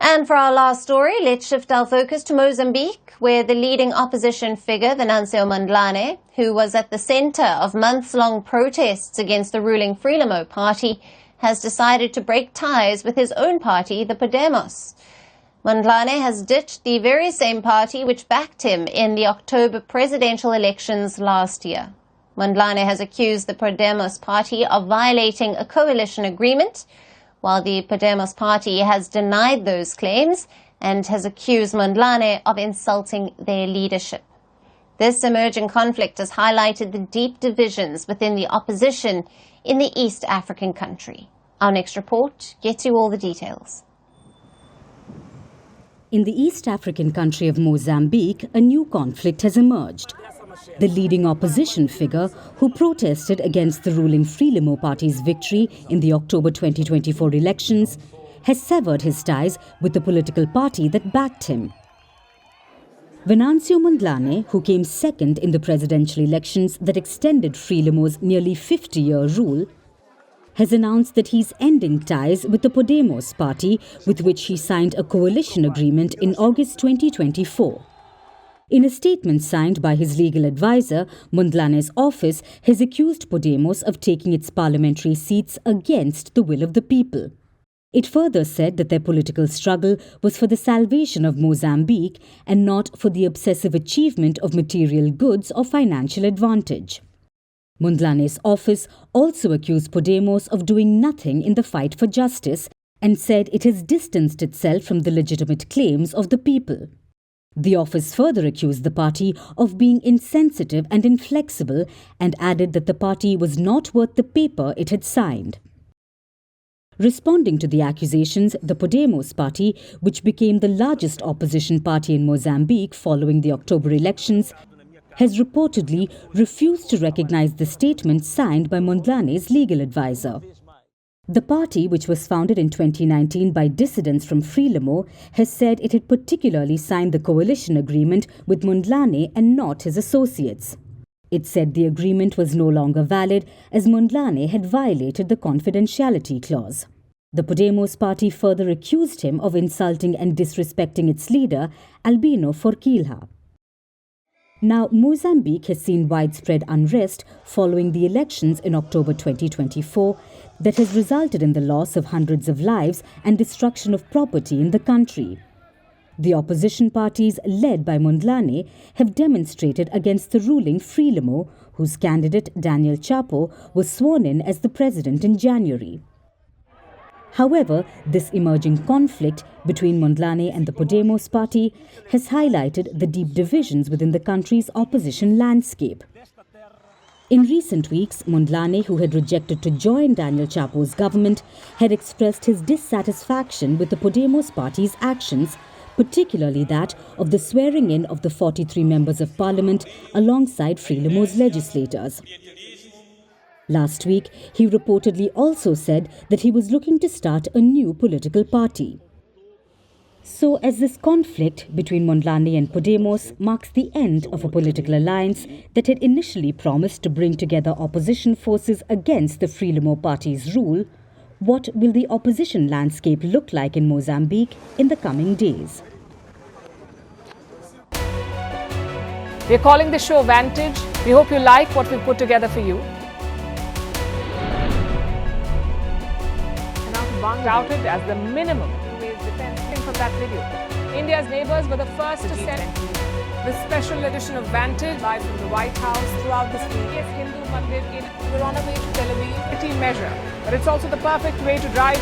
And for our last story, let's shift our focus to Mozambique, where the leading opposition figure, Venancio Mondlane, who was at the centre of months-long protests against the ruling Frelimo party, has decided to break ties with his own party, the Podemos. Mondlane has ditched the very same party which backed him in the October presidential elections last year. Mondlane has accused the Podemos party of violating a coalition agreement, while the Podemos party has denied those claims and has accused Mondlane of insulting their leadership. This emerging conflict has highlighted the deep divisions within the opposition in the East African country. Our next report gets you all the details. In the East African country of Mozambique, a new conflict has emerged. The leading opposition figure, who protested against the ruling Frelimo party's victory in the October 2024 elections, has severed his ties with the political party that backed him. Venancio Mondlane, who came second in the presidential elections that extended Frelimo's nearly 50-year rule, has announced that he's ending ties with the Podemos party, with which he signed a coalition agreement in August 2024. In a statement signed by his legal advisor, Mondlane's office has accused Podemos of taking its parliamentary seats against the will of the people. It further said that their political struggle was for the salvation of Mozambique and not for the obsessive achievement of material goods or financial advantage. Mondlane's office also accused Podemos of doing nothing in the fight for justice and said it has distanced itself from the legitimate claims of the people. The office further accused the party of being insensitive and inflexible and added that the party was not worth the paper it had signed. Responding to the accusations, the Podemos party, which became the largest opposition party in Mozambique following the October elections, has reportedly refused to recognize the statement signed by Mondlane's legal advisor. The party, which was founded in 2019 by dissidents from Frelimo, has said it had particularly signed the coalition agreement with Mondlane and not his associates. It said the agreement was no longer valid as Mondlane had violated the confidentiality clause. The Podemos party further accused him of insulting and disrespecting its leader, Albino Forquilha. Now, Mozambique has seen widespread unrest following the elections in October 2024 that has resulted in the loss of hundreds of lives and destruction of property in the country. The opposition parties, led by Mondlane, have demonstrated against the ruling Frelimo, whose candidate Daniel Chapo was sworn in as the president in January. However, this emerging conflict between Mondlane and the Podemos party has highlighted the deep divisions within the country's opposition landscape. In recent weeks, Mondlane, who had rejected to join Daniel Chapo's government, had expressed his dissatisfaction with the Podemos party's actions, particularly that of the swearing in of the 43 members of parliament alongside Frelimo's legislators. Last week, he reportedly also said that he was looking to start a new political party. So, as this conflict between Mondlane and Podemos marks the end of a political alliance that had initially promised to bring together opposition forces against the Frelimo party's rule, what will the opposition landscape look like in Mozambique in the coming days? We're calling the show Vantage. We hope you like what we've put together for you. Touted as the minimum defense from that video. India's neighbours were the first to send the special edition of Vantage live from the White House throughout this week. Yes, Hindu Mandir in we're on our way to Tel Aviv measure, but it's also the perfect way to drive.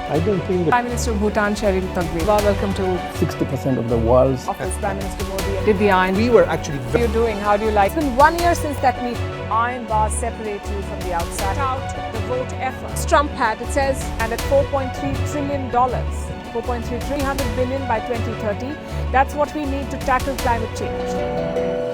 I don't think Prime Minister of Bhutan, Sherin Tagwe. Welcome to 60% of the world's office. Prime Minister Modi did the iron. We were actually. How are you doing? How do you like? It's been 1 year since that meeting. Iron bars separate you from the outside. Out the vote efforts. Trump had, it says, and at $4.3 trillion, 300 billion by 2030. That's what we need to tackle climate change.